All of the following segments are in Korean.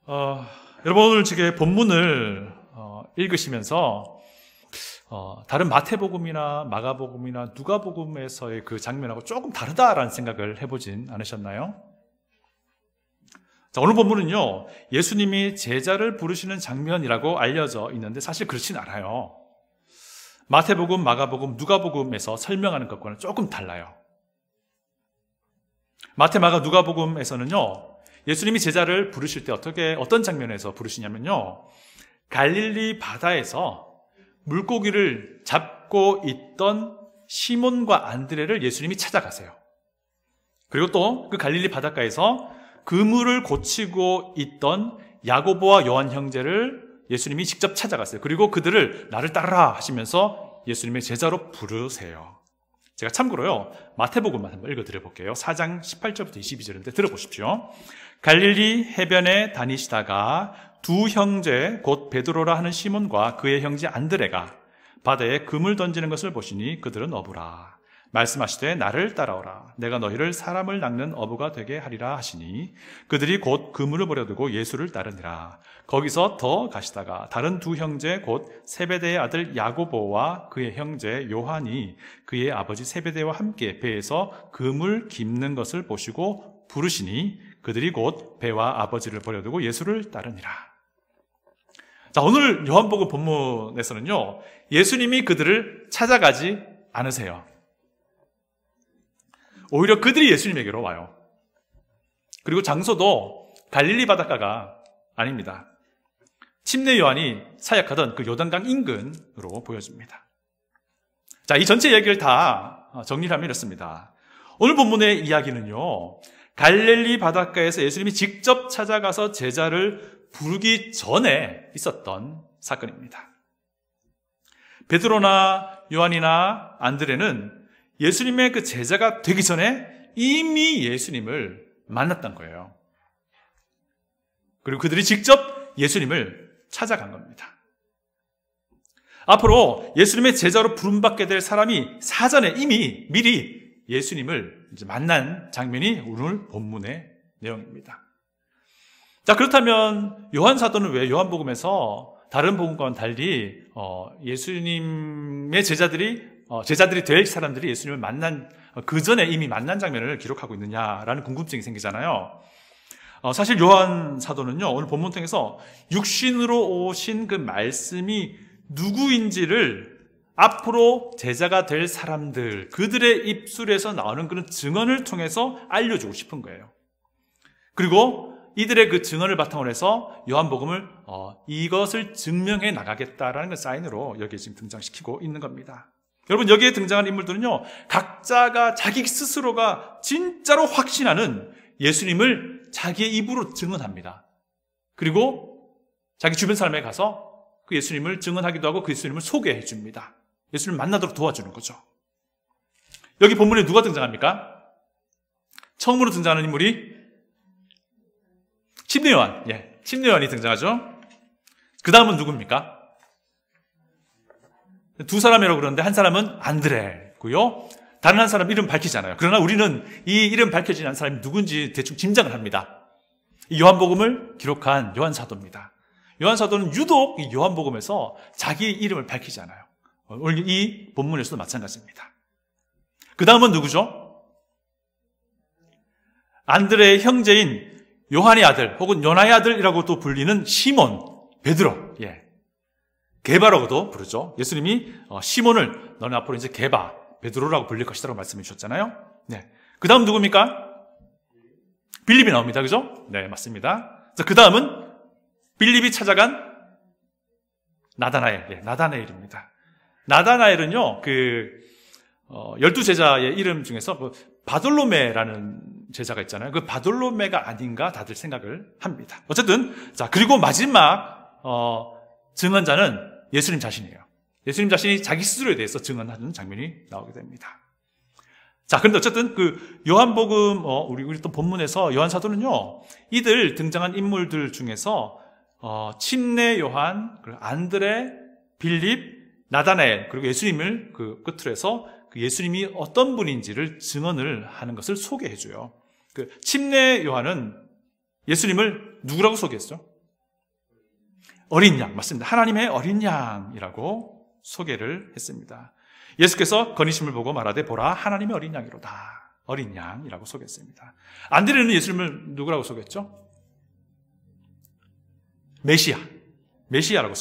여러분 오늘 지금 본문을 읽으시면서 다른 마태복음이나 마가복음이나 누가복음에서의 그 장면하고 조금 다르다라는 생각을 해보진 않으셨나요? 자, 오늘 본문은요, 예수님이 제자를 부르시는 장면이라고 알려져 있는데 사실 그렇진 않아요. 마태복음, 마가복음, 누가복음에서 설명하는 것과는 조금 달라요. 마태, 마가, 누가복음에서는요, 예수님이 제자를 부르실 때 어떤 장면에서 부르시냐면요, 갈릴리 바다에서 물고기를 잡고 있던 시몬과 안드레를 예수님이 찾아가세요. 그리고 또 그 갈릴리 바닷가에서 그물을 고치고 있던 야고보와 요한 형제를 예수님이 직접 찾아갔어요. 그리고 그들을 나를 따르라 하시면서 예수님의 제자로 부르세요. 제가 참고로요, 마태복음만 한번 읽어드려 볼게요. 4장 18절부터 22절인데 들어보십시오. 갈릴리 해변에 다니시다가 두 형제 곧 베드로라 하는 시몬과 그의 형제 안드레가 바다에 그물 던지는 것을 보시니 그들은 어부라. 말씀하시되 나를 따라오라. 내가 너희를 사람을 낚는 어부가 되게 하리라 하시니 그들이 곧 그물을 버려두고 예수를 따르니라. 거기서 더 가시다가 다른 두 형제 곧 세베대의 아들 야고보와 그의 형제 요한이 그의 아버지 세베대와 함께 배에서 그물 깁는 것을 보시고 부르시니 그들이 곧 배와 아버지를 버려두고 예수를 따르니라. 자, 오늘 요한복음 본문에서는요, 예수님이 그들을 찾아가지 않으세요. 오히려 그들이 예수님에게로 와요. 그리고 장소도 갈릴리 바닷가가 아닙니다. 침례 요한이 사역하던 그 요단강 인근으로 보여집니다. 자, 이 전체 이야기를 다 정리하면 이렇습니다. 오늘 본문의 이야기는요, 갈릴리 바닷가에서 예수님이 직접 찾아가서 제자를 부르기 전에 있었던 사건입니다. 베드로나 요한이나 안드레는 예수님의 그 제자가 되기 전에 이미 예수님을 만났던 거예요. 그리고 그들이 직접 예수님을 찾아간 겁니다. 앞으로 예수님의 제자로 부름받게 될 사람이 사전에 이미 미리 예수님을 이제 만난 장면이 오늘 본문의 내용입니다. 자, 그렇다면 요한 사도는 왜 요한복음에서 다른 복음과는 달리 예수님의 제자들이 될 사람들이 예수님을 만난 그 전에 이미 만난 장면을 기록하고 있느냐라는 궁금증이 생기잖아요. 사실 요한 사도는요, 오늘 본문 통해서 육신으로 오신 그 말씀이 누구인지를 앞으로 제자가 될 사람들, 그들의 입술에서 나오는 그런 증언을 통해서 알려주고 싶은 거예요. 그리고 이들의 그 증언을 바탕으로 해서 요한복음을 이것을 증명해 나가겠다라는 그 사인으로 여기에 지금 등장시키고 있는 겁니다. 여러분, 여기에 등장한 인물들은요, 각자가 자기 스스로가 진짜로 확신하는 예수님을 자기의 입으로 증언합니다. 그리고 자기 주변 사람에게 가서 그 예수님을 증언하기도 하고 그 예수님을 소개해 줍니다. 예수님을 만나도록 도와주는 거죠. 여기 본문에 누가 등장합니까? 처음으로 등장하는 인물이 침례 요한. 침례 요한이 등장하죠. 그 다음은 누굽니까? 두 사람이라고 그러는데 한 사람은 안드레고요. 다른 한 사람 이름 밝히잖아요. 그러나 우리는 이 이름 밝혀지지 않은 사람이 누군지 대충 짐작을 합니다. 이 요한복음을 기록한 요한 사도입니다. 요한 사도는 유독 이 요한복음에서 자기 이름을 밝히지 않아요. 오늘 이 본문에서도 마찬가지입니다. 그 다음은 누구죠? 안드레의 형제인 요한의 아들 혹은 요나의 아들이라고 또 불리는 시몬, 베드로, 게바라고도 부르죠. 예수님이 시몬을 너는 앞으로 이제 게바, 베드로라고 불릴 것이라고 말씀해 주셨잖아요. 그 다음 누굽니까? 빌립이 나옵니다. 그죠? 네, 맞습니다. 그 다음은 빌립이 찾아간 나다나엘, 나다나엘입니다. 나다나엘은요, 12제자의 이름 중에서 바돌로메라는 제자가 있잖아요. 그 바돌로메가 아닌가 다들 생각을 합니다. 어쨌든, 자, 그리고 마지막, 증언자는 예수님 자신이에요. 예수님 자신이 자기 스스로에 대해서 증언하는 장면이 나오게 됩니다. 자, 그런데 어쨌든 그 요한복음, 우리 또 본문에서 요한 사도는요, 이들 등장한 인물들 중에서, 침례 요한, 그리고 안드레, 빌립, 나다나엘, 그리고 예수님을 그 끝으로 해서 그 예수님이 어떤 분인지를 증언을 하는 것을 소개해줘요. 그 침례 요한은 예수님을 누구라고 소개했죠? 어린 양, 맞습니다. 하나님의 어린 양이라고 소개를 했습니다. 예수께서 건의심을 보고 말하되 보라 하나님의 어린 양이로다. 어린 양이라고 소개했습니다. 안드레는 예수님을 누구라고 소개했죠? 메시아라고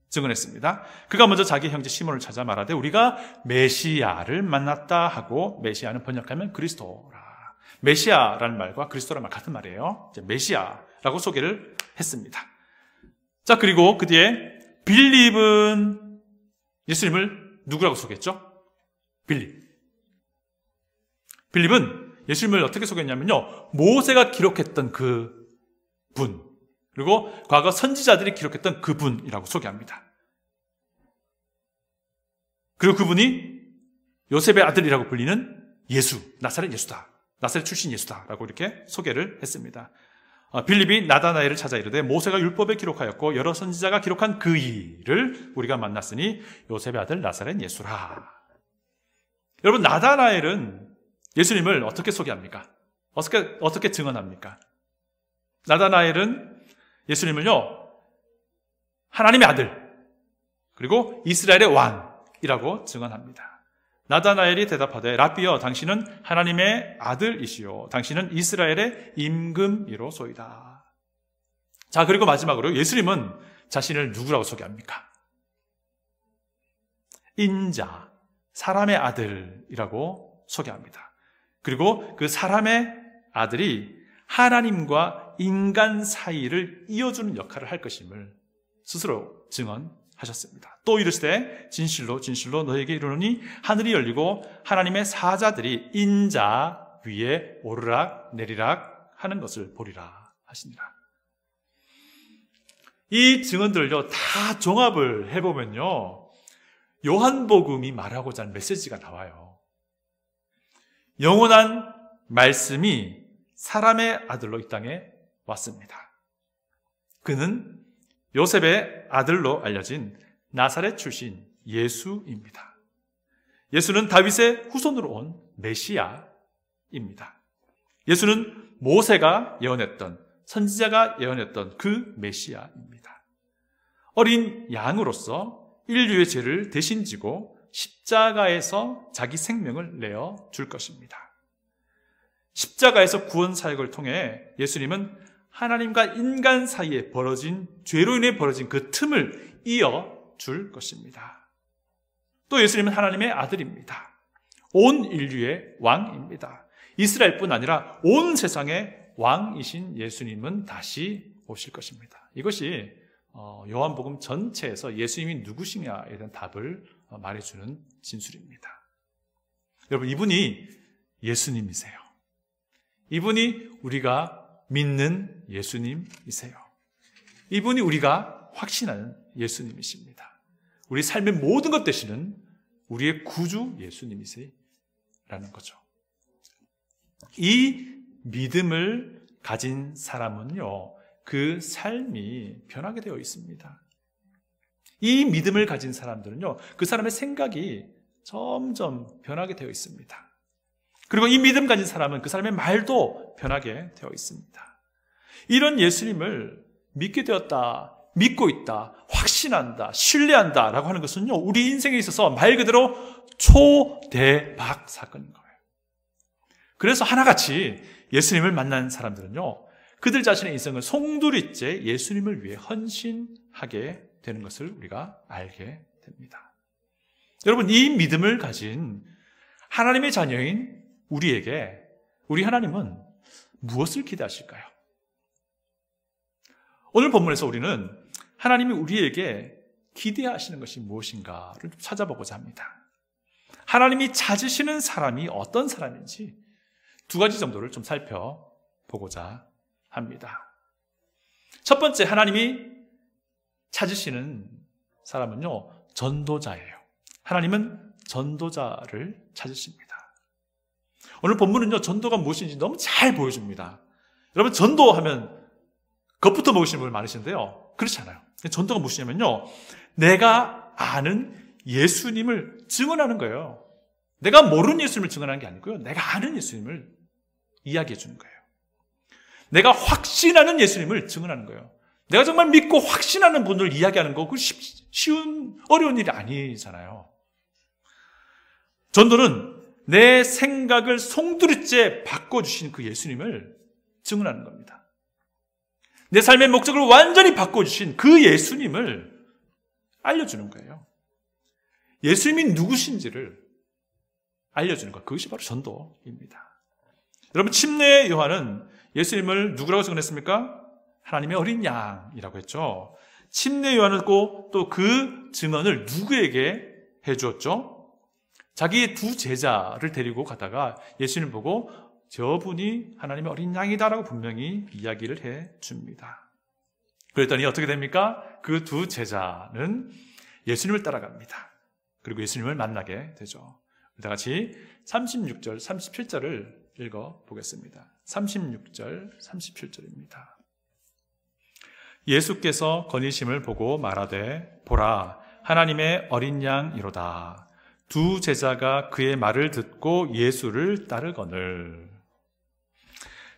증언했습니다. 그가 먼저 자기 형제 시몬을 찾아 말하되 우리가 메시아를 만났다 하고, 메시아는 번역하면 그리스도라. 메시아라는 말과 그리스도라는 말 같은 말이에요. 이제 메시아라고 소개를 했습니다. 자, 그리고 그 뒤에 빌립은 예수님을 누구라고 소개했죠? 빌립은 예수님을 어떻게 소개했냐면요, 모세가 기록했던 그 분, 그리고 과거 선지자들이 기록했던 그분이라고 소개합니다. 그리고 그분이 요셉의 아들이라고 불리는 예수, 나사렛 예수다, 나사렛 출신 예수다라고 이렇게 소개를 했습니다. 빌립이 나다나엘을 찾아 이르되 모세가 율법에 기록하였고 여러 선지자가 기록한 그 일을 우리가 만났으니 요셉의 아들 나사렛 예수라. 여러분, 나다나엘은 예수님을 어떻게 소개합니까? 어떻게 증언합니까? 나다나엘은 예수님을요, 하나님의 아들, 그리고 이스라엘의 왕이라고 증언합니다. 나다나엘이 대답하되 랍비여 당신은 하나님의 아들이시요 당신은 이스라엘의 임금이로소이다. 자, 그리고 마지막으로 예수님은 자신을 누구라고 소개합니까? 인자, 사람의 아들이라고 소개합니다. 그리고 그 사람의 아들이 하나님과 인간 사이를 이어주는 역할을 할 것임을 스스로 증언하셨습니다. 또 이르시되 진실로 진실로 너에게 이르노니 하늘이 열리고 하나님의 사자들이 인자 위에 오르락 내리락 하는 것을 보리라 하시니라. 이 증언들을요 다 종합을 해보면요, 요한복음이 말하고자 하는 메시지가 나와요. 영원한 말씀이 사람의 아들로 이 땅에 왔습니다. 그는 요셉의 아들로 알려진 나사렛 출신 예수입니다. 예수는 다윗의 후손으로 온 메시아입니다. 예수는 모세가 예언했던, 선지자가 예언했던 그 메시아입니다. 어린 양으로서 인류의 죄를 대신 지고 십자가에서 자기 생명을 내어 줄 것입니다. 십자가에서 구원 사역을 통해 예수님은 하나님과 인간 사이에 벌어진, 죄로 인해 벌어진 그 틈을 이어 줄 것입니다. 또 예수님은 하나님의 아들입니다. 온 인류의 왕입니다. 이스라엘뿐 아니라 온 세상의 왕이신 예수님은 다시 오실 것입니다. 이것이 요한복음 전체에서 예수님이 누구시냐에 대한 답을 말해주는 진술입니다. 여러분, 이분이 예수님이세요. 이분이 우리가 믿는 예수님이세요. 이분이 우리가 확신하는 예수님이십니다. 우리 삶의 모든 것 되시는 우리의 구주 예수님이시라는 거죠. 이 믿음을 가진 사람은요, 그 삶이 변하게 되어 있습니다. 이 믿음을 가진 사람들은요, 그 사람의 생각이 점점 변하게 되어 있습니다. 그리고 이 믿음 가진 사람은 그 사람의 말도 변하게 되어 있습니다. 이런 예수님을 믿게 되었다, 믿고 있다, 확신한다, 신뢰한다 라고 하는 것은요, 우리 인생에 있어서 말 그대로 초대박 사건인 거예요. 그래서 하나같이 예수님을 만난 사람들은요, 그들 자신의 인생을 송두리째 예수님을 위해 헌신하게 되는 것을 우리가 알게 됩니다. 여러분, 이 믿음을 가진 하나님의 자녀인 우리에게 우리 하나님은 무엇을 기대하실까요? 오늘 본문에서 우리는 하나님이 우리에게 기대하시는 것이 무엇인가를 좀 찾아보고자 합니다. 하나님이 찾으시는 사람이 어떤 사람인지 두 가지 정도를 좀 살펴보고자 합니다. 첫 번째, 하나님이 찾으시는 사람은요, 전도자예요. 하나님은 전도자를 찾으십니다. 오늘 본문은요, 전도가 무엇인지 너무 잘 보여줍니다. 여러분, 전도하면 겁부터 먹으시는 분들 많으신데요, 그렇지 않아요. 전도가 무엇이냐면요, 내가 아는 예수님을 증언하는 거예요. 내가 모르는 예수님을 증언하는 게 아니고요, 내가 아는 예수님을 이야기해 주는 거예요. 내가 확신하는 예수님을 증언하는 거예요. 내가 정말 믿고 확신하는 분을 이야기하는 거, 그 쉬운, 어려운 일이 아니잖아요. 전도는 내 생각을 송두리째 바꿔주신 그 예수님을 증언하는 겁니다. 내 삶의 목적을 완전히 바꿔주신 그 예수님을 알려주는 거예요. 예수님이 누구신지를 알려주는 것, 그것이 바로 전도입니다. 여러분, 침례 요한은 예수님을 누구라고 증언했습니까? 하나님의 어린 양이라고 했죠. 침례 요한은 또 그 증언을 누구에게 해주었죠? 자기의 두 제자를 데리고 가다가 예수님 보고 저분이 하나님의 어린 양이다라고 분명히 이야기를 해줍니다. 그랬더니 어떻게 됩니까? 그 두 제자는 예수님을 따라갑니다. 그리고 예수님을 만나게 되죠. 다 같이 36절, 37절을 읽어보겠습니다. 36절, 37절입니다. 예수께서 거니심을 보고 말하되 보라 하나님의 어린 양이로다. 두 제자가 그의 말을 듣고 예수를 따르거늘.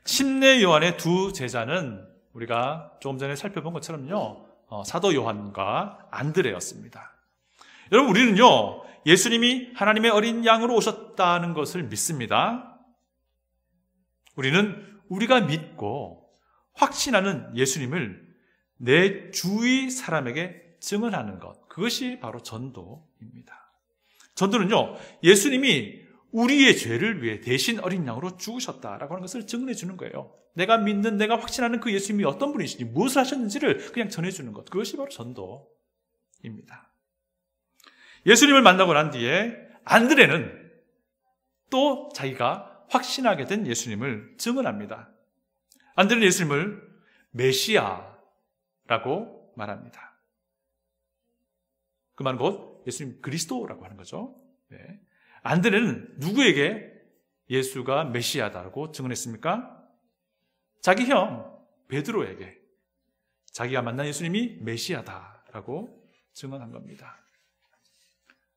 침례 요한의 두 제자는 우리가 조금 전에 살펴본 것처럼요, 사도 요한과 안드레였습니다. 여러분, 우리는요, 예수님이 하나님의 어린 양으로 오셨다는 것을 믿습니다. 우리는 우리가 믿고 확신하는 예수님을 내 주위 사람에게 증언하는 것, 그것이 바로 전도입니다. 전도는요, 예수님이 우리의 죄를 위해 대신 어린 양으로 죽으셨다라고 하는 것을 증언해 주는 거예요. 내가 믿는, 내가 확신하는 그 예수님이 어떤 분이신지, 무엇을 하셨는지를 그냥 전해주는 것, 그것이 바로 전도입니다. 예수님을 만나고 난 뒤에 안드레는 또 자기가 확신하게 된 예수님을 증언합니다. 안드레는 예수님을 메시아라고 말합니다. 그 말은 곧 예수님 그리스도라고 하는 거죠. 네. 안드레는 누구에게 예수가 메시아다라고 증언했습니까? 자기 형 베드로에게 자기가 만난 예수님이 메시아다라고 증언한 겁니다.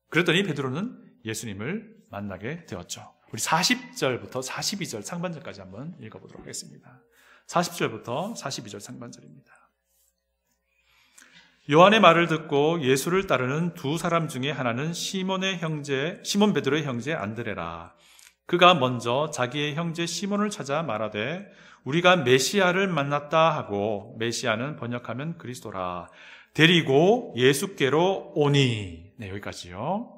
그랬더니 베드로는 예수님을 만나게 되었죠. 우리 40절부터 42절 상반절까지 한번 읽어보도록 하겠습니다. 40절부터 42절 상반절입니다. 요한의 말을 듣고 예수를 따르는 두 사람 중에 하나는 시몬 베드로의 형제 안드레라. 그가 먼저 자기의 형제 시몬을 찾아 말하되 우리가 메시아를 만났다 하고, 메시아는 번역하면 그리스도라, 데리고 예수께로 오니. 네, 여기까지요.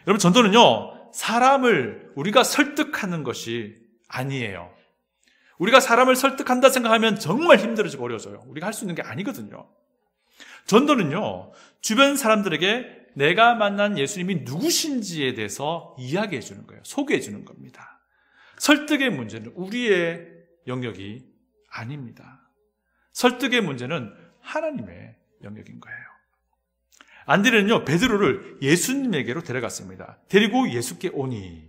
여러분, 전도는요, 사람을 우리가 설득하는 것이 아니에요. 우리가 사람을 설득한다 생각하면 정말 힘들어지고 어려워져요. 우리가 할 수 있는 게 아니거든요. 전도는요, 주변 사람들에게 내가 만난 예수님이 누구신지에 대해서 이야기해 주는 거예요. 소개해 주는 겁니다. 설득의 문제는 우리의 영역이 아닙니다. 설득의 문제는 하나님의 영역인 거예요. 안드레는요, 베드로를 예수님에게로 데려갔습니다. 데리고 예수께 오니.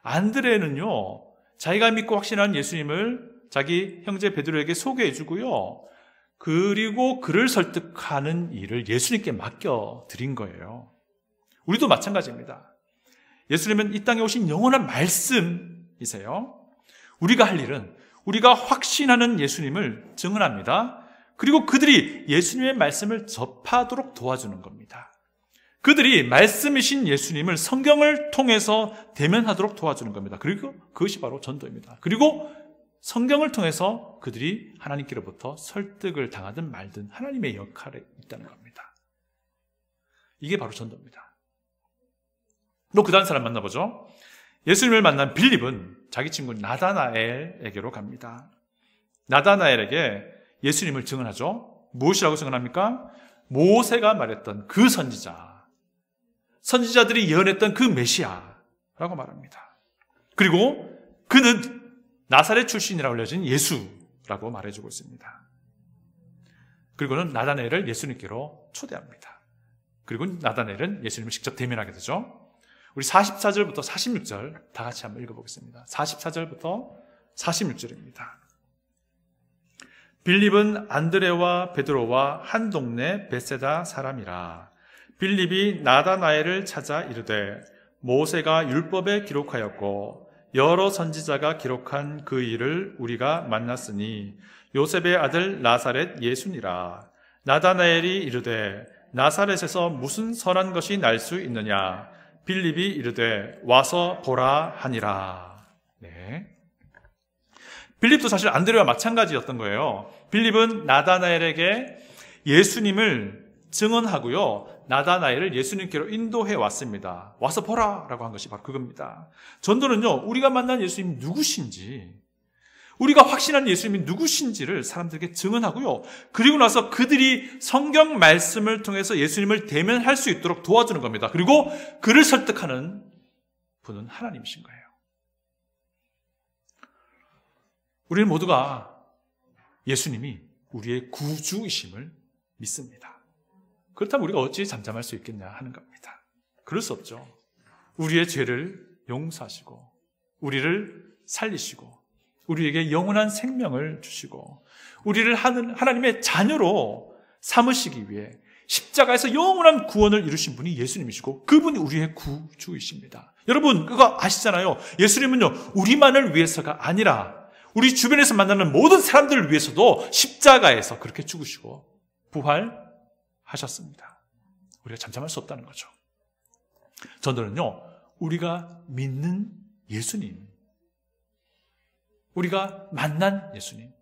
안드레는요, 자기가 믿고 확신한 예수님을 자기 형제 베드로에게 소개해 주고요, 그리고 그를 설득하는 일을 예수님께 맡겨드린 거예요. 우리도 마찬가지입니다. 예수님은 이 땅에 오신 영원한 말씀이세요. 우리가 할 일은 우리가 확신하는 예수님을 증언합니다. 그리고 그들이 예수님의 말씀을 접하도록 도와주는 겁니다. 그들이 말씀이신 예수님을 성경을 통해서 대면하도록 도와주는 겁니다. 그리고 그것이 바로 전도입니다. 그리고 성경을 통해서 그들이 하나님께로부터 설득을 당하든 말든 하나님의 역할에 있다는 겁니다. 이게 바로 전도입니다. 또 그 다음 사람 만나보죠. 예수님을 만난 빌립은 자기 친구 나다나엘에게로 갑니다. 나다나엘에게 예수님을 증언하죠. 무엇이라고 증언합니까? 모세가 말했던 그 선지자들이 예언했던 그 메시아라고 말합니다. 그리고 그는 나사렛 출신이라고 알려진 예수라고 말해주고 있습니다. 그리고는 나다나엘을 예수님께로 초대합니다. 그리고 나다나엘은 예수님을 직접 대면하게 되죠. 우리 44절부터 46절 다 같이 한번 읽어보겠습니다. 44절부터 46절입니다. 빌립은 안드레와 베드로와 한 동네 벳세다 사람이라. 빌립이 나다나엘을 찾아 이르되 모세가 율법에 기록하였고 여러 선지자가 기록한 그 일을 우리가 만났으니 요셉의 아들 나사렛 예수니라. 나다나엘이 이르되 나사렛에서 무슨 선한 것이 날 수 있느냐? 빌립이 이르되 와서 보라 하니라. 네. 빌립도 사실 안드레와 마찬가지였던 거예요. 빌립은 나다나엘에게 예수님을 증언하고요, 나다나엘을 예수님께로 인도해 왔습니다. 와서 보라 라고 한 것이 바로 그겁니다. 전도는요, 우리가 만난 예수님이 누구신지, 우리가 확신한 예수님이 누구신지를 사람들에게 증언하고요, 그리고 나서 그들이 성경 말씀을 통해서 예수님을 대면할 수 있도록 도와주는 겁니다. 그리고 그를 설득하는 분은 하나님이신 거예요. 우리는 모두가 예수님이 우리의 구주이심을 믿습니다. 그렇다면 우리가 어찌 잠잠할 수 있겠냐 하는 겁니다. 그럴 수 없죠. 우리의 죄를 용서하시고 우리를 살리시고 우리에게 영원한 생명을 주시고 우리를 하나님의 자녀로 삼으시기 위해 십자가에서 영원한 구원을 이루신 분이 예수님이시고 그분이 우리의 구주이십니다. 여러분 그거 아시잖아요. 예수님은요, 우리만을 위해서가 아니라 우리 주변에서 만나는 모든 사람들을 위해서도 십자가에서 그렇게 죽으시고 부활하셨습니다. 우리가 잠잠할 수 없다는 거죠. 전도는요, 우리가 믿는 예수님, 우리가 만난 예수님,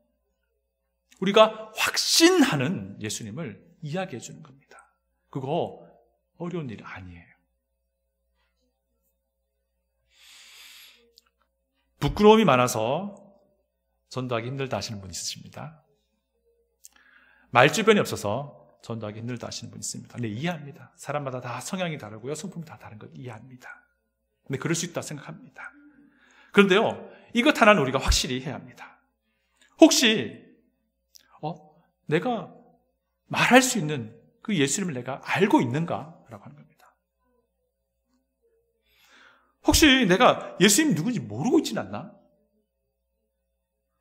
우리가 확신하는 예수님을 이야기해 주는 겁니다. 그거 어려운 일이 아니에요. 부끄러움이 많아서 전도하기 힘들다 하시는 분 있으십니다. 말주변이 없어서 전도하기 힘들다 하시는 분 있습니다. 근데 이해합니다. 사람마다 다 성향이 다르고요, 성품이 다 다른 것 이해합니다. 근데 그럴 수 있다 생각합니다. 그런데요, 이것 하나는 우리가 확실히 해야 합니다. 혹시 내가 말할 수 있는 그 예수님을 내가 알고 있는가? 라고 하는 겁니다. 혹시 내가 예수님이 누군지 모르고 있지는 않나?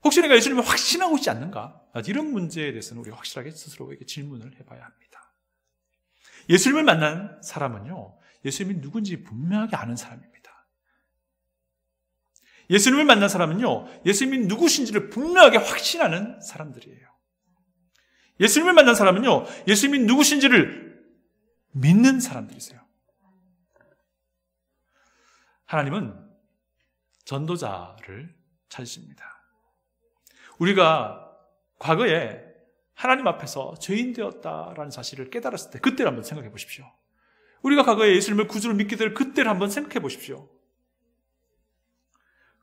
혹시 내가 예수님을 확신하고 있지 않는가? 이런 문제에 대해서는 우리가 확실하게 스스로에게 질문을 해봐야 합니다. 예수님을 만난 사람은요, 예수님이 누군지 분명하게 아는 사람입니다. 예수님을 만난 사람은요, 예수님이 누구신지를 분명하게 확신하는 사람들이에요. 예수님을 만난 사람은요, 예수님이 누구신지를 믿는 사람들이세요. 하나님은 전도자를 찾으십니다. 우리가 과거에 하나님 앞에서 죄인 되었다라는 사실을 깨달았을 때 그때를 한번 생각해 보십시오. 우리가 과거에 예수님을 구주로 믿게 될 그때를 한번 생각해 보십시오.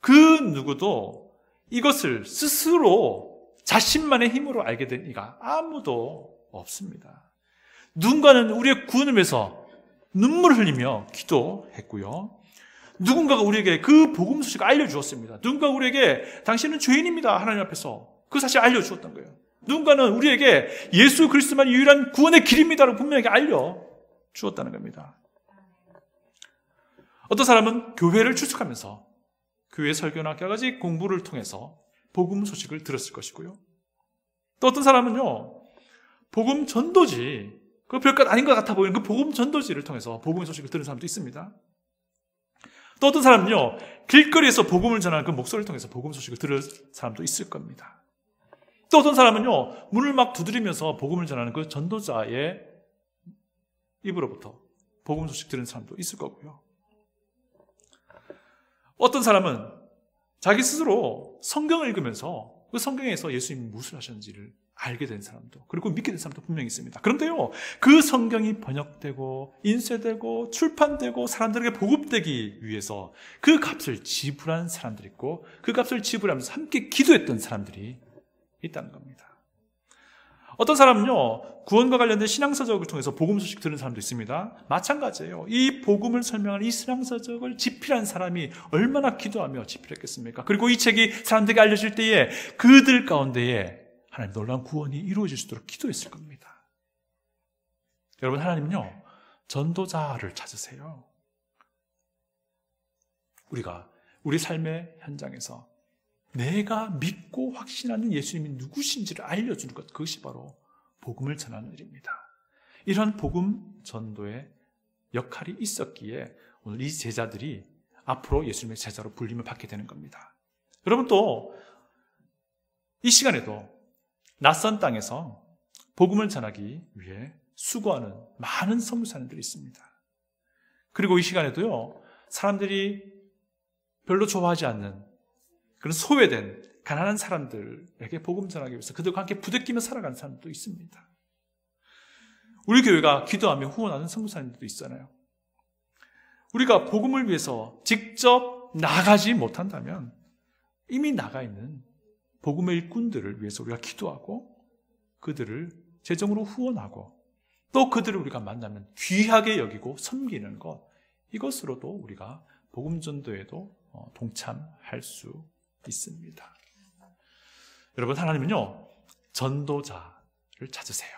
그 누구도 이것을 스스로 자신만의 힘으로 알게 된 이가 아무도 없습니다. 누군가는 우리의 구원을 위해서 눈물을 흘리며 기도했고요. 누군가가 우리에게 그 복음 소식을 알려주었습니다. 누군가가 우리에게 당신은 죄인입니다, 하나님 앞에서 그 사실을 알려주었던 거예요. 누군가는 우리에게 예수 그리스도만 유일한 구원의 길입니다라고 분명하게 알려주었다는 겁니다. 어떤 사람은 교회를 출석하면서 교회 설교나 여러 가지 공부를 통해서 복음 소식을 들었을 것이고요. 또 어떤 사람은요, 복음 전도지, 그 별것 아닌 것 같아 보이는 그 복음 전도지를 통해서 복음의 소식을 들은 사람도 있습니다. 또 어떤 사람은요, 길거리에서 복음을 전하는 그 목소리를 통해서 복음 소식을 들을 사람도 있을 겁니다. 또 어떤 사람은요, 문을 막 두드리면서 복음을 전하는 그 전도자의 입으로부터 복음 소식 들은 사람도 있을 거고요. 어떤 사람은 자기 스스로 성경을 읽으면서 그 성경에서 예수님이 무엇을 하셨는지를 알게 된 사람도, 그리고 믿게 된 사람도 분명히 있습니다. 그런데요, 그 성경이 번역되고 인쇄되고 출판되고 사람들에게 보급되기 위해서 그 값을 지불한 사람들이 있고, 그 값을 지불하면서 함께 기도했던 사람들이 있다는 겁니다. 어떤 사람은요, 구원과 관련된 신앙서적을 통해서 복음 소식 들은 사람도 있습니다. 마찬가지예요. 이 복음을 설명하는 이 신앙서적을 집필한 사람이 얼마나 기도하며 집필했겠습니까? 그리고 이 책이 사람들에게 알려질 때에 그들 가운데에 하나님 놀라운 구원이 이루어질 수 있도록 기도했을 겁니다. 여러분, 하나님은요, 전도자를 찾으세요. 우리가 우리 삶의 현장에서 내가 믿고 확신하는 예수님이 누구신지를 알려주는 것, 그것이 바로 복음을 전하는 일입니다. 이런 복음 전도의 역할이 있었기에 오늘 이 제자들이 앞으로 예수님의 제자로 불림을 받게 되는 겁니다. 여러분, 또 이 시간에도 낯선 땅에서 복음을 전하기 위해 수고하는 많은 선교사님들이 있습니다. 그리고 이 시간에도요, 사람들이 별로 좋아하지 않는 그런 소외된 가난한 사람들에게 복음 전하기 위해서 그들과 함께 부대끼며 살아가는 사람들도 있습니다. 우리 교회가 기도하며 후원하는 선교사님들도 있잖아요. 우리가 복음을 위해서 직접 나가지 못한다면 이미 나가 있는 복음의 일꾼들을 위해서 우리가 기도하고 그들을 재정으로 후원하고 또 그들을 우리가 만나면 귀하게 여기고 섬기는 것, 이것으로도 우리가 복음 전도에도 동참할 수 있습니다. 여러분, 하나님은요, 전도자를 찾으세요.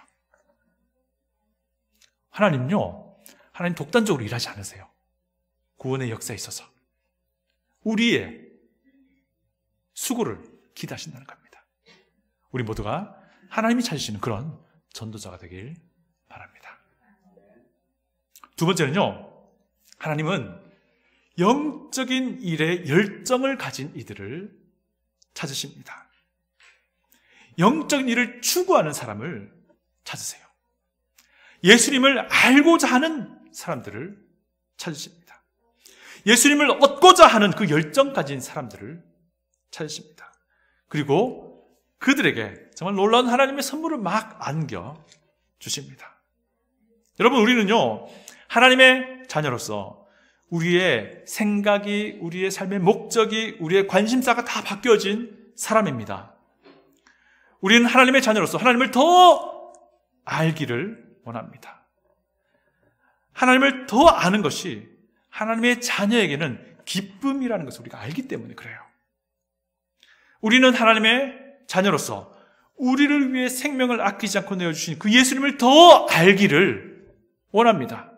하나님요, 하나님 독단적으로 일하지 않으세요. 구원의 역사에 있어서 우리의 수고를 기대하신다는 겁니다. 우리 모두가 하나님이 찾으시는 그런 전도자가 되길 바랍니다. 두 번째는요, 하나님은 영적인 일에 열정을 가진 이들을 찾으십니다. 영적인 일을 추구하는 사람을 찾으세요. 예수님을 알고자 하는 사람들을 찾으십니다. 예수님을 얻고자 하는 그 열정 가진 사람들을 찾으십니다. 그리고 그들에게 정말 놀라운 하나님의 선물을 막 안겨주십니다. 여러분, 우리는요, 하나님의 자녀로서 우리의 생각이, 우리의 삶의 목적이, 우리의 관심사가 다 바뀌어진 사람입니다. 우리는 하나님의 자녀로서 하나님을 더 알기를 원합니다. 하나님을 더 아는 것이 하나님의 자녀에게는 기쁨이라는 것을 우리가 알기 때문에 그래요. 우리는 하나님의 자녀로서 우리를 위해 생명을 아끼지 않고 내어주신 그 예수님을 더 알기를 원합니다.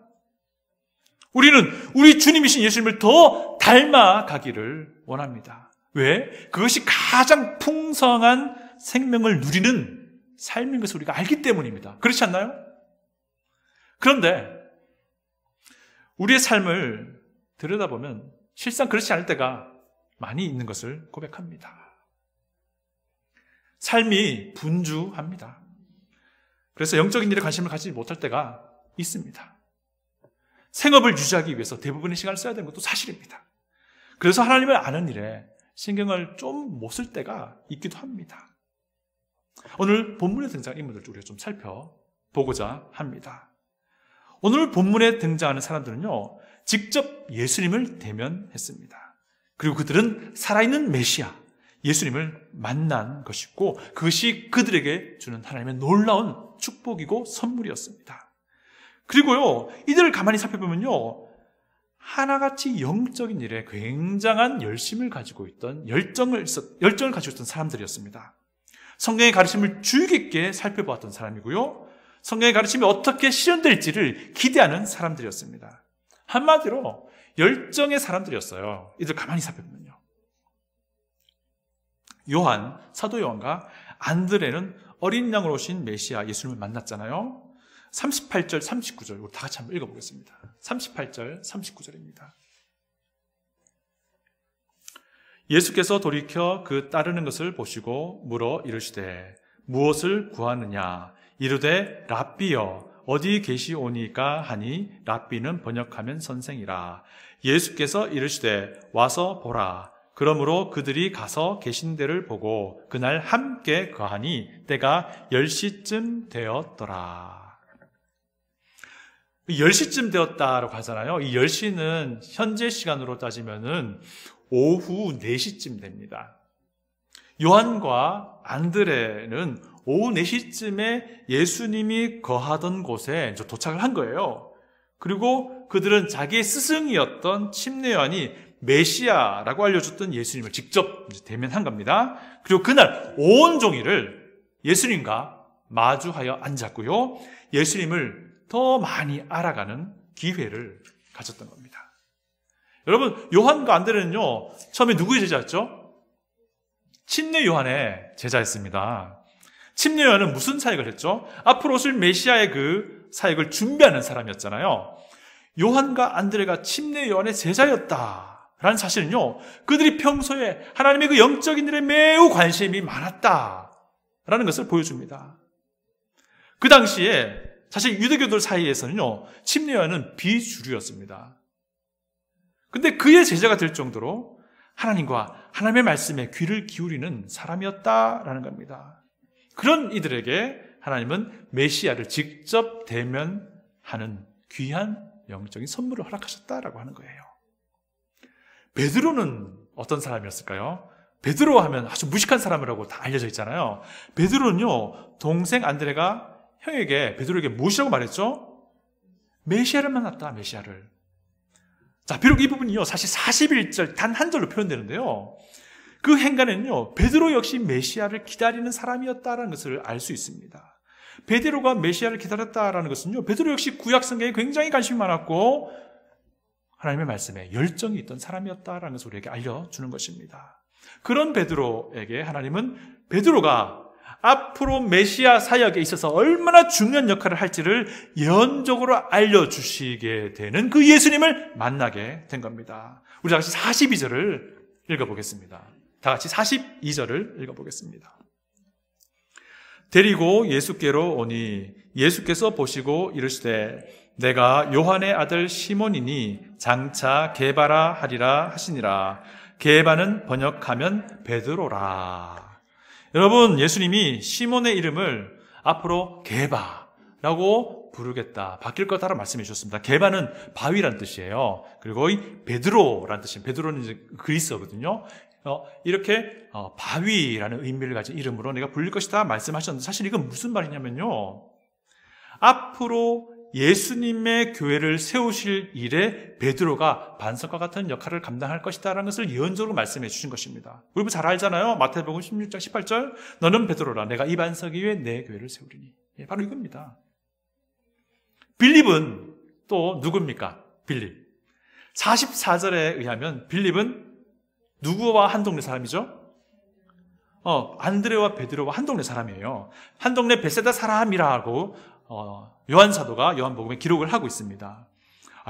우리는 우리 주님이신 예수님을 더 닮아가기를 원합니다. 왜? 그것이 가장 풍성한 생명을 누리는 삶인 것을 우리가 알기 때문입니다. 그렇지 않나요? 그런데 우리의 삶을 들여다보면 실상 그렇지 않을 때가 많이 있는 것을 고백합니다. 삶이 분주합니다. 그래서 영적인 일에 관심을 가지지 못할 때가 있습니다. 생업을 유지하기 위해서 대부분의 시간을 써야 되는 것도 사실입니다. 그래서 하나님을 아는 일에 신경을 좀 못 쓸 때가 있기도 합니다. 오늘 본문에 등장한 인물들도 우리가 좀 살펴보고자 합니다. 오늘 본문에 등장하는 사람들은요, 직접 예수님을 대면했습니다. 그리고 그들은 살아있는 메시아, 예수님을 만난 것이고 그것이 그들에게 주는 하나님의 놀라운 축복이고 선물이었습니다. 그리고요, 이들을 가만히 살펴보면요, 하나같이 영적인 일에 굉장한 열심을 가지고 있던 열정을 가지고 있던 사람들이었습니다. 성경의 가르침을 주의 깊게 살펴보았던 사람이고요, 성경의 가르침이 어떻게 실현될지를 기대하는 사람들이었습니다. 한마디로 열정의 사람들이었어요. 이들 가만히 살펴보면요. 사도 요한과 안드레는 어린 양으로 오신 메시아 예수님을 만났잖아요. 38절, 39절, 우리 다 같이 한번 읽어보겠습니다. 38절, 39절입니다. 예수께서 돌이켜 그 따르는 것을 보시고 물어 이르시되 무엇을 구하느냐? 이르되 랍비여 어디 계시오니까 하니 랍비는 번역하면 선생이라. 예수께서 이르시되 와서 보라. 그러므로 그들이 가서 계신 데를 보고 그날 함께 거하니 때가 10시쯤 되었더라. 10시쯤 되었다라고 하잖아요. 이 10시는 현재 시간으로 따지면은 오후 4시쯤 됩니다. 요한과 안드레는 오후 4시쯤에 예수님이 거하던 곳에 도착을 한 거예요. 그리고 그들은 자기의 스승이었던 침례 요한이 메시아라고 알려줬던 예수님을 직접 대면한 겁니다. 그리고 그날 온 종일을 예수님과 마주하여 앉았고요, 예수님을 더 많이 알아가는 기회를 가졌던 겁니다. 여러분, 요한과 안드레는요, 처음에 누구의 제자였죠? 침례 요한의 제자였습니다. 침례 요한은 무슨 사역을 했죠? 앞으로 오실 메시아의 그 사역을 준비하는 사람이었잖아요. 요한과 안드레가 침례 요한의 제자였다라고 라는 사실은요, 그들이 평소에 하나님의 그 영적인 일에 매우 관심이 많았다라는 것을 보여줍니다. 그 당시에 사실 유대교들 사이에서는요, 침례요한은 비주류였습니다. 근데 그의 제자가 될 정도로 하나님과 하나님의 말씀에 귀를 기울이는 사람이었다라는 겁니다. 그런 이들에게 하나님은 메시아를 직접 대면하는 귀한 영적인 선물을 허락하셨다라고 하는 거예요. 베드로는 어떤 사람이었을까요? 베드로 하면 아주 무식한 사람이라고 다 알려져 있잖아요. 베드로는요, 동생 안드레가 형에게, 베드로에게 무엇이라고 말했죠? 메시아를 만났다, 메시아를. 자, 비록 이 부분이요, 사실 41절, 단 한 절로 표현되는데요. 그 행간에는요, 베드로 역시 메시아를 기다리는 사람이었다는 것을 알 수 있습니다. 베드로가 메시아를 기다렸다는 것은요, 베드로 역시 구약 성경에 굉장히 관심이 많았고, 하나님의 말씀에 열정이 있던 사람이었다는 것을 우리에게 알려주는 것입니다. 그런 베드로에게 하나님은 베드로가 앞으로 메시아 사역에 있어서 얼마나 중요한 역할을 할지를 예언적으로 알려주시게 되는 그 예수님을 만나게 된 겁니다. 우리 다 같이 42절을 읽어보겠습니다. 다 같이 42절을 읽어보겠습니다. 데리고 예수께로 오니 예수께서 보시고 이르시되 내가 요한의 아들 시몬이니 장차 게바라 하리라 하시니라. 게바는 번역하면 베드로라. 여러분, 예수님이 시몬의 이름을 앞으로 게바라고 부르겠다, 바뀔 거다라고 말씀해 주셨습니다. 게바는 바위란 뜻이에요. 그리고 이 베드로란 뜻입니다. 베드로는 이제 그리스어거든요. 이렇게 바위라는 의미를 가진 이름으로 내가 불릴 것이다 말씀하셨는데, 사실 이건 무슨 말이냐면요, 앞으로 예수님의 교회를 세우실 일에 베드로가 반석과 같은 역할을 감당할 것이다라는 것을 예언적으로 말씀해 주신 것입니다. 우리 잘 알잖아요. 마태복음 16장 18절, 너는 베드로라, 내가 이 반석 위에 내 교회를 세우리니. 바로 이겁니다. 빌립은 또 누굽니까? 빌립. 44절에 의하면 빌립은 누구와 한 동네 사람이죠? 안드레와 베드로와 한 동네 사람이에요. 한 동네 베세다 사람이라고 요한 사도가 요한복음에 기록을 하고 있습니다.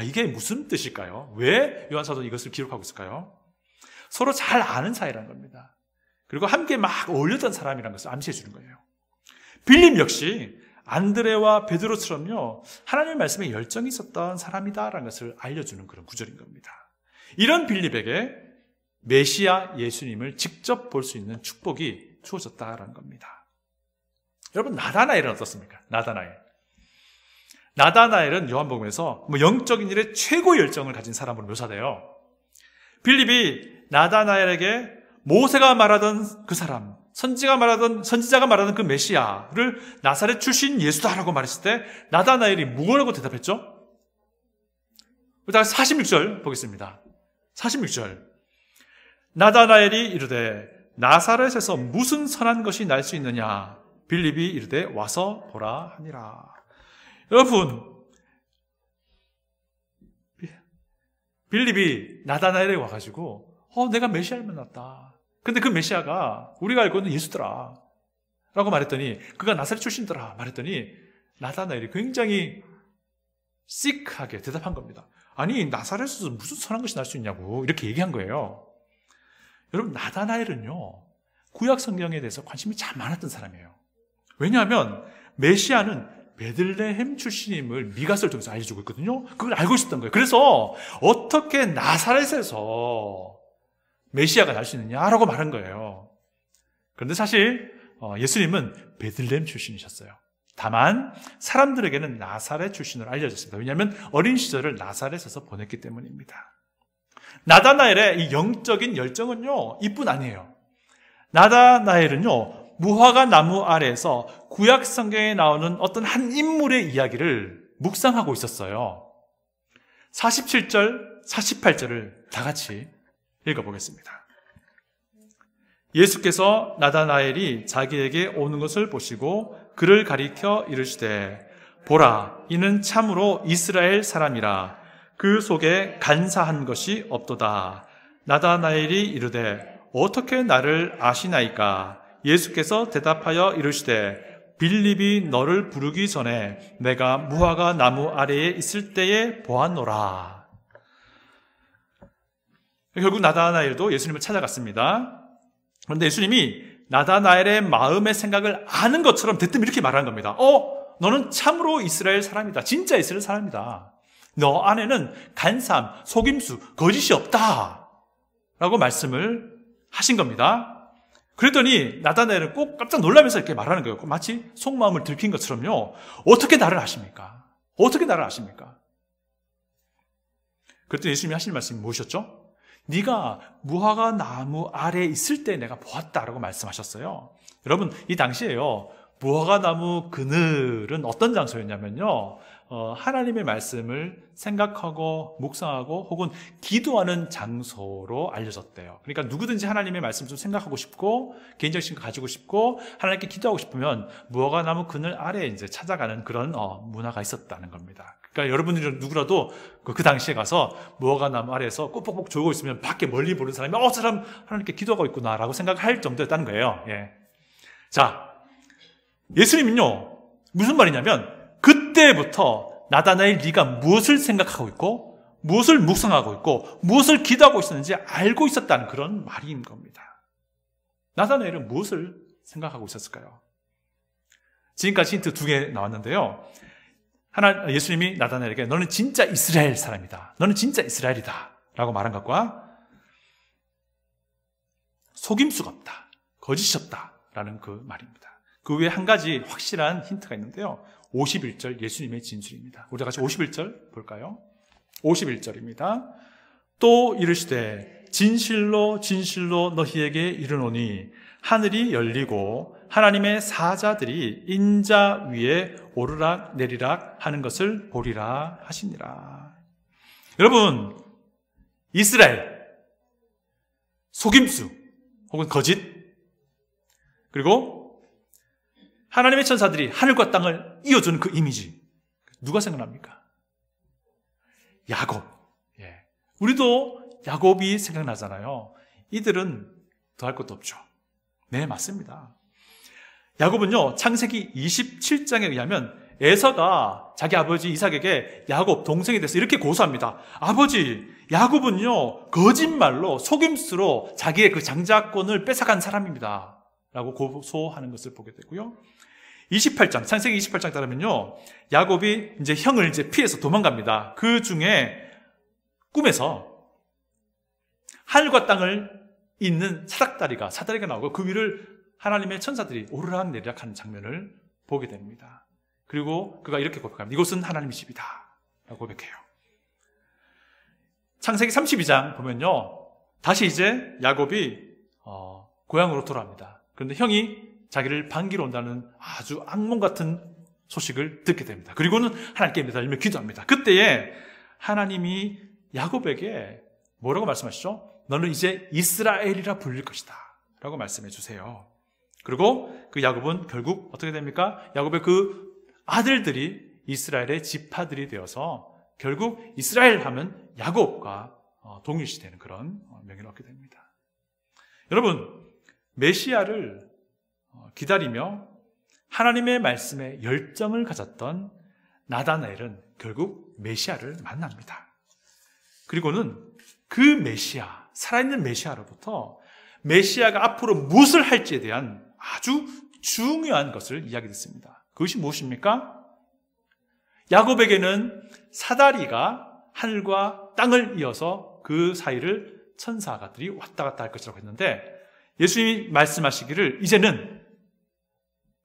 이게 무슨 뜻일까요? 왜 요한 사도는 이것을 기록하고 있을까요? 서로 잘 아는 사이라는 겁니다. 그리고 함께 막 어울렸던 사람이라는 것을 암시해 주는 거예요. 빌립 역시 안드레와 베드로처럼요, 하나님의 말씀에 열정이 있었던 사람이다라는 것을 알려주는 그런 구절인 겁니다. 이런 빌립에게 메시아 예수님을 직접 볼 수 있는 축복이 주어졌다라는 겁니다. 여러분, 나다나엘은 어떻습니까? 나다나엘은 요한복음에서 영적인 일에 최고의 열정을 가진 사람으로 묘사돼요. 빌립이 나다나엘에게 모세가 말하던 그 사람, 선지자가 말하던 그 메시아를 나사렛 출신 예수다라고 말했을 때 나다나엘이 뭐라고 대답했죠? 46절 보겠습니다. 46절. 나다나엘이 이르되 나사렛에서 무슨 선한 것이 날 수 있느냐? 빌립이 이르되 와서 보라 하니라. 여러분, 빌립이 나다나엘에 와가지고 내가 메시아를 만났다. 근데 그 메시아가 우리가 알고 있는 예수더라 라고 말했더니, 그가 나사렛 출신더라 말했더니 나다나엘이 굉장히 시크하게 대답한 겁니다. 아니, 나사렛에서 무슨 선한 것이 날 수 있냐고 이렇게 얘기한 거예요. 여러분, 나다나엘은요, 구약 성경에 대해서 관심이 참 많았던 사람이에요. 왜냐하면 메시아는 베들레헴 출신임을 미가서를 통해서 알려주고 있거든요. 그걸 알고 있었던 거예요. 그래서 어떻게 나사렛에서 메시아가 날 수 있느냐라고 말한 거예요. 그런데 사실 예수님은 베들레헴 출신이셨어요. 다만 사람들에게는 나사렛 출신으로 알려졌습니다. 왜냐하면 어린 시절을 나사렛에서 보냈기 때문입니다. 나다나엘의 이 영적인 열정은요, 이뿐 아니에요. 나다나엘은요, 무화과 나무 아래에서 구약 성경에 나오는 어떤 한 인물의 이야기를 묵상하고 있었어요. 47절, 48절을 다 같이 읽어보겠습니다. 예수께서 나다나엘이 자기에게 오는 것을 보시고 그를 가리켜 이르시되 보라, 이는 참으로 이스라엘 사람이라. 그 속에 간사한 것이 없도다. 나다나엘이 이르되 어떻게 나를 아시나이까? 예수께서 대답하여 이르시되 빌립이 너를 부르기 전에 내가 무화과 나무 아래에 있을 때에 보았노라. 결국 나다나엘도 예수님을 찾아갔습니다. 그런데 예수님이 나다나엘의 마음의 생각을 아는 것처럼 대뜸 이렇게 말하는 겁니다. 너는 참으로 이스라엘 사람이다. 진짜 이스라엘 사람이다. 너 안에는 간사함, 속임수, 거짓이 없다. 라고 말씀을 하신 겁니다. 그랬더니 나다나엘은 꼭 깜짝 놀라면서 이렇게 말하는 거예요. 마치 속마음을 들킨 것처럼요. 어떻게 나를 아십니까? 어떻게 나를 아십니까? 그랬더니 예수님이 하시는 말씀이 무엇이었죠? 네가 무화과 나무 아래에 있을 때 내가 보았다라고 말씀하셨어요. 여러분, 이 당시에요, 무화과 나무 그늘은 어떤 장소였냐면요, 하나님의 말씀을 생각하고 묵상하고 혹은 기도하는 장소로 알려졌대요. 그러니까 누구든지 하나님의 말씀을 좀 생각하고 싶고 개인적인 거 가지고 싶고 하나님께 기도하고 싶으면 무화과 나무 그늘 아래에 이제 찾아가는 그런 문화가 있었다는 겁니다. 그러니까 여러분들이 누구라도 그 당시에 가서 무화과 나무 아래에서 꼭꼭꼭 졸고 있으면 밖에 멀리 보는 사람이 저 사람 하나님께 기도하고 있구나라고 생각할 정도였다는 거예요. 예. 자, 예수님은요 무슨 말이냐면 그때부터 나다나엘 네가 무엇을 생각하고 있고 무엇을 묵상하고 있고 무엇을 기도하고 있었는지 알고 있었다는 그런 말인 겁니다. 나다나엘은 무엇을 생각하고 있었을까요? 지금까지 힌트 2개 나왔는데요. 예수님이 나다나엘에게 너는 진짜 이스라엘 사람이다. 너는 진짜 이스라엘이다. 라고 말한 것과 속임수가 없다. 거짓이 없다. 라는 그 말입니다. 그 외에 한 가지 확실한 힌트가 있는데요. 51절 예수님의 진술입니다. 우리 같이 51절 볼까요? 51절입니다. 또 이르시되 진실로 진실로 너희에게 이르노니 하늘이 열리고 하나님의 사자들이 인자 위에 오르락 내리락 하는 것을 보리라 하시니라. 여러분, 이스라엘, 속임수 혹은 거짓, 그리고 하나님의 천사들이 하늘과 땅을 이어주는 그 이미지, 누가 생각납니까? 야곱. 예. 우리도 야곱이 생각나잖아요. 이들은 더할 것도 없죠. 네, 맞습니다. 야곱은요, 창세기 27장에 의하면 에서가 자기 아버지 이삭에게 야곱 동생에 대해서 이렇게 고소합니다. 아버지, 야곱은요 거짓말로 속임수로 자기의 그 장자권을 뺏어간 사람입니다 라고 고소하는 것을 보게 되고요. 28장, 창세기 28장 따르면요, 야곱이 이제 형을 이제 피해서 도망갑니다. 그 중에 꿈에서 하늘과 땅을 잇는 사다리가 나오고 그 위를 하나님의 천사들이 오르락 내리락 하는 장면을 보게 됩니다. 그리고 그가 이렇게 고백합니다. 이곳은 하나님의 집이다 라고 고백해요. 창세기 32장 보면요, 다시 이제 야곱이 고향으로 돌아옵니다. 그런데 형이 자기를 반기러 온다는 아주 악몽 같은 소식을 듣게 됩니다. 그리고는 하나님께 매달리며 기도합니다. 그때에 하나님이 야곱에게 뭐라고 말씀하시죠? 너는 이제 이스라엘이라 불릴 것이다 라고 말씀해 주세요. 그리고 그 야곱은 결국 어떻게 됩니까? 야곱의 그 아들들이 이스라엘의 지파들이 되어서 결국 이스라엘 하면 야곱과 동일시되는 그런 명예를 얻게 됩니다. 여러분, 메시아를 기다리며 하나님의 말씀에 열정을 가졌던 나다나엘은 결국 메시아를 만납니다. 그리고는 그 메시아, 살아있는 메시아로부터 메시아가 앞으로 무엇을 할지에 대한 아주 중요한 것을 이야기 듣습니다. 그것이 무엇입니까? 야곱에게는 사다리가 하늘과 땅을 이어서 그 사이를 천사가들이 왔다 갔다 할 것이라고 했는데, 예수님이 말씀하시기를 이제는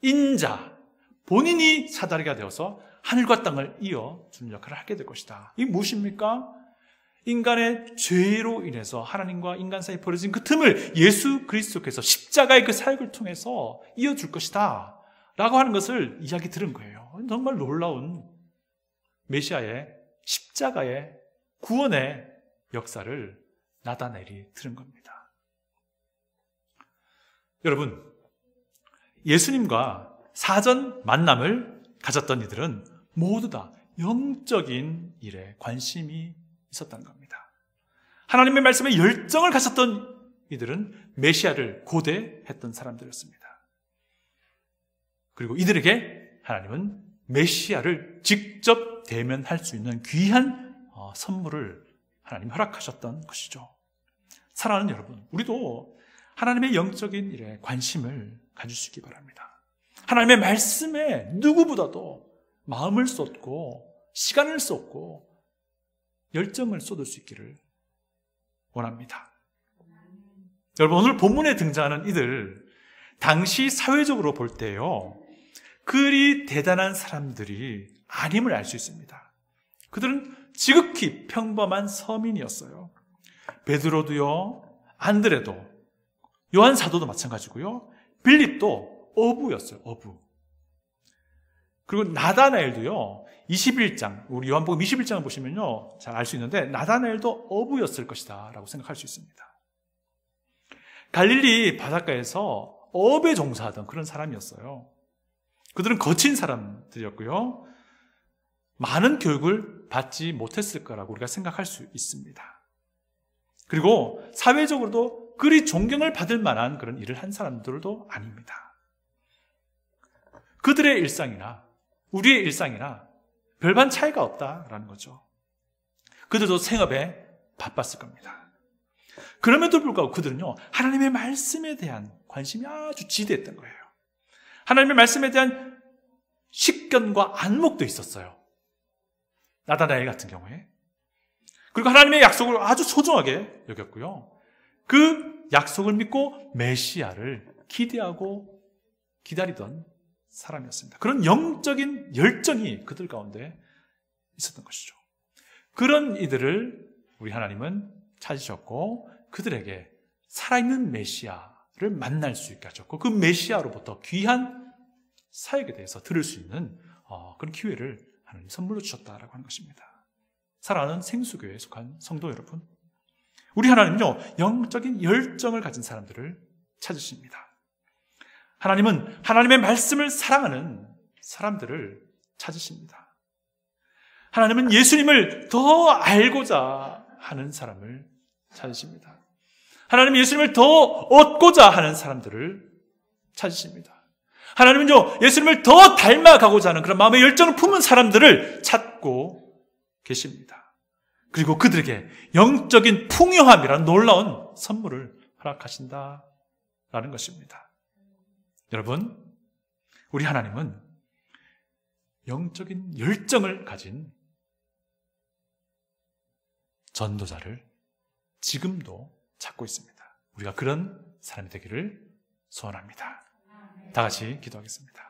인자, 본인이 사다리가 되어서 하늘과 땅을 이어주는 역할을 하게 될 것이다. 이게 무엇입니까? 인간의 죄로 인해서 하나님과 인간 사이에 벌어진 그 틈을 예수 그리스도께서 십자가의 그 사역을 통해서 이어줄 것이다 라고 하는 것을 이야기 들은 거예요. 정말 놀라운 메시아의 십자가의 구원의 역사를 나다나엘이 들은 겁니다. 여러분, 예수님과 사전 만남을 가졌던 이들은 모두 다 영적인 일에 관심이 있었다는 겁니다. 하나님의 말씀에 열정을 가졌던 이들은 메시아를 고대했던 사람들이었습니다. 그리고 이들에게 하나님은 메시아를 직접 대면할 수 있는 귀한 선물을 하나님 허락하셨던 것이죠. 사랑하는 여러분, 우리도 하나님의 영적인 일에 관심을 가지시기 바랍니다. 하나님의 말씀에 누구보다도 마음을 쏟고 시간을 쏟고 열정을 쏟을 수 있기를 원합니다. 여러분, 오늘 본문에 등장하는 이들, 당시 사회적으로 볼 때요, 그리 대단한 사람들이 아님을 알 수 있습니다. 그들은 지극히 평범한 서민이었어요. 베드로도요, 안드레도, 요한 사도도 마찬가지고요, 빌립도 어부였어요. 어부. 그리고 나다나엘도요, 21장, 우리 요한복음 21장을 보시면요, 잘 알 수 있는데 나다나엘도 어부였을 것이다 라고 생각할 수 있습니다. 갈릴리 바닷가에서 어업에 종사하던 그런 사람이었어요. 그들은 거친 사람들이었고요, 많은 교육을 받지 못했을 거라고 우리가 생각할 수 있습니다. 그리고 사회적으로도 그리 존경을 받을 만한 그런 일을 한 사람들도 아닙니다. 그들의 일상이나 우리의 일상이나 별반 차이가 없다라는 거죠. 그들도 생업에 바빴을 겁니다. 그럼에도 불구하고 그들은요, 하나님의 말씀에 대한 관심이 아주 지대했던 거예요. 하나님의 말씀에 대한 식견과 안목도 있었어요. 나다나엘 같은 경우에. 그리고 하나님의 약속을 아주 소중하게 여겼고요, 그 약속을 믿고 메시아를 기대하고 기다리던 사람이었습니다. 그런 영적인 열정이 그들 가운데 있었던 것이죠. 그런 이들을 우리 하나님은 찾으셨고 그들에게 살아있는 메시아를 만날 수 있게 하셨고, 그 메시아로부터 귀한 사역에 대해서 들을 수 있는 그런 기회를 하나님 선물로 주셨다라고 하는 것입니다. 사랑하는 생수교회에 속한 성도 여러분, 우리 하나님은요, 영적인 열정을 가진 사람들을 찾으십니다. 하나님은 하나님의 말씀을 사랑하는 사람들을 찾으십니다. 하나님은 예수님을 더 알고자 하는 사람을 찾으십니다. 하나님은 예수님을 더 얻고자 하는 사람들을 찾으십니다. 하나님은요, 예수님을 더 닮아가고자 하는 그런 마음의 열정을 품은 사람들을 찾고 계십니다. 그리고 그들에게 영적인 풍요함이라는 놀라운 선물을 허락하신다라는 것입니다. 여러분, 우리 하나님은 영적인 열정을 가진 전도자를 지금도 찾고 있습니다. 우리가 그런 사람이 되기를 소원합니다. 다 같이 기도하겠습니다.